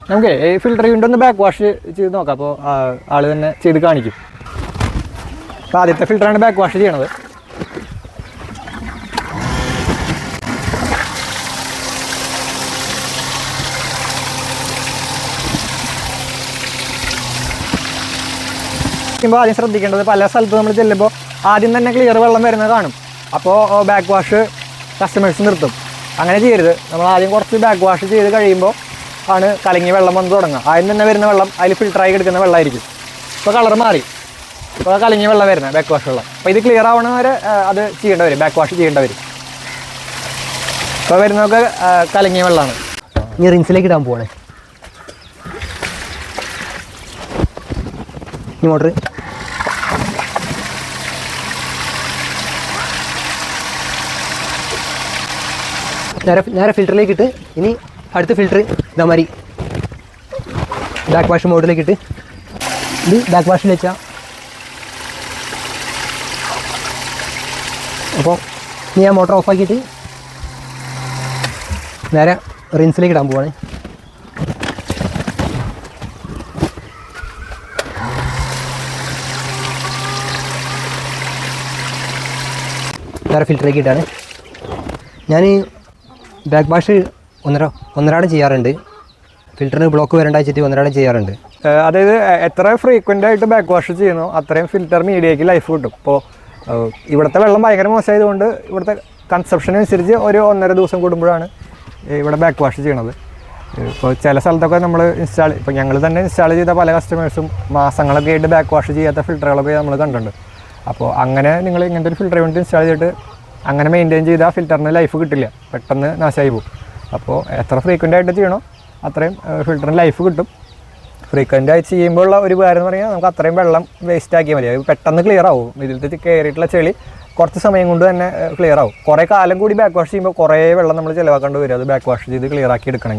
നമുക്ക് ഈ filter unit ഒന്ന് ബാക്ക് വാഷ് ചെയ്ത് നോക്കാം. അപ്പോൾ ആൾ തന്നെ ചെയ്ത് കാണിക്കും. അപ്പോൾ ആദ്യത്തെ ഫിൽറ്ററാണ് ബാക്ക് വാഷ് ചെയ്യണത്. ആദ്യം ശ്രദ്ധിക്കേണ്ടത്, പല സ്ഥലത്ത് നമ്മൾ ചെല്ലുമ്പോൾ ആദ്യം തന്നെ ക്ലിയർ വെള്ളം വരുന്നത് കാണും. അപ്പോൾ ബാക്ക് വാഷ് കസ്റ്റമേഴ്സ് നിർത്തും. അങ്ങനെ ചെയ്യരുത്. നമ്മൾ ആദ്യം കുറച്ച് ബാക്ക് വാഷ് ചെയ്ത് കഴിയുമ്പോൾ ആണ് കലങ്ങിയ വെള്ളം വന്ന് തുടങ്ങുക. ആദ്യം തന്നെ വരുന്ന വെള്ളം അതിൽ ഫിൽറ്ററായി കിടക്കുന്ന വെള്ളമായിരിക്കും. ഇപ്പോൾ കളർ മാറി, ഇപ്പോൾ കലങ്ങിയ വെള്ളം വരുന്നത് ബാക്ക് വാഷ് വെള്ളം. അപ്പോൾ ഇത് ക്ലിയർ ആവണ വരെ അത് ചെയ്യേണ്ട വരും, ബാക്ക് വാഷ് ചെയ്യേണ്ട വരും. ഇപ്പോൾ വരുന്നതൊക്കെ കലങ്ങിയ വെള്ളമാണ്. ഇനി റിൻസിലേക്ക് ഇടാൻ പോവാണ്. ഈ മോട്ടർ നേരെ ഫിൽറ്ററിലേക്ക് ഇട്ട് ഇനി അടുത്ത ഫിൽറ്റർ ഇതേമാതിരി ബാക്ക് വാഷ് മോഡിലേക്ക് ഇട്ട് ഇത് ബാക്ക് വാഷിൽ വെച്ചാൽ അപ്പോൾ ഇനി ഞാൻ മോട്ടർ ഓഫാക്കിയിട്ട് നേരെ റിൻസിലേക്ക് ഇടാൻ പോവാണ്. വേറെ ഫിൽറ്ററിലേക്ക് ഇട്ടാണ്. ഞാൻ ബാക്ക് വാഷ് ഒന്നരാടം ചെയ്യാറുണ്ട്. ഫിൽറ്ററിന് ബ്ലോക്ക് വരണ്ടാച്ചിട്ട് ഒന്നരാടം ചെയ്യാറുണ്ട്. അതായത് എത്ര ഫ്രീക്വൻ്റ് ആയിട്ട് ബാക്ക് വാഷ് ചെയ്യുന്നോ അത്രയും ഫിൽറ്റർ മീഡിയയ്ക്ക് ലൈഫ് കിട്ടും. ഇപ്പോൾ ഇവിടുത്തെ വെള്ളം ഭയങ്കര മോശമായതുകൊണ്ട് ഇവിടുത്തെ കൺസപ്ഷൻ അനുസരിച്ച് ഒരു 1.5 ദിവസം കൂടുമ്പോഴാണ് ഇവിടെ ബാക്ക് വാഷ് ചെയ്യണത്. ഇപ്പോൾ ചില സ്ഥലത്തൊക്കെ നമ്മൾ ഇപ്പോൾ ഞങ്ങൾ തന്നെ ഇൻസ്റ്റാൾ ചെയ്ത പല കസ്റ്റമേഴ്സും മാസങ്ങളൊക്കെ ആയിട്ട് ബാക്ക് വാഷ് ചെയ്യാത്ത ഫിൽറ്ററുകളൊക്കെ നമ്മൾ കണ്ടിട്ടുണ്ട്. അപ്പോൾ അങ്ങനെ നിങ്ങൾ ഇങ്ങനത്തെ ഒരു ഫിൽറ്റർ യൂണിറ്റ് ഇൻസ്റ്റാൾ ചെയ്തിട്ട് അങ്ങനെ മെയിൻറ്റെയിൻ ചെയ്താൽ ഫിൽറ്ററിന് ലൈഫ് കിട്ടില്ല, പെട്ടെന്ന് നാശമായി പോകും. അപ്പോൾ എത്ര ഫ്രീക്വൻ്റ് ആയിട്ട് ചെയ്യണോ അത്രയും ഫിൽറ്ററിന് ലൈഫ് കിട്ടും. ഫ്രീക്വൻ്റ് ആയി ചെയ്യുമ്പോഴുള്ള ഒരു ഉപകാരം എന്ന് പറഞ്ഞാൽ നമുക്ക് അത്രയും വെള്ളം വേസ്റ്റ് ആക്കിയാൽ മതി. അത് പെട്ടെന്ന് ക്ലിയർ ആവും. ഇതിൽ കയറിയിട്ടുള്ള ചെളി കുറച്ച് സമയം കൊണ്ട് തന്നെ ക്ലിയർ ആവും. കുറേ കാലം കൂടി ബാക്ക് വാഷ് ചെയ്യുമ്പോൾ കുറേ വെള്ളം നമ്മൾ ചിലവാക്കേണ്ടി വരും അത് ബാക്ക് വാഷ് ചെയ്ത് ക്ലിയർ ആക്കി എടുക്കണമെങ്കിൽ.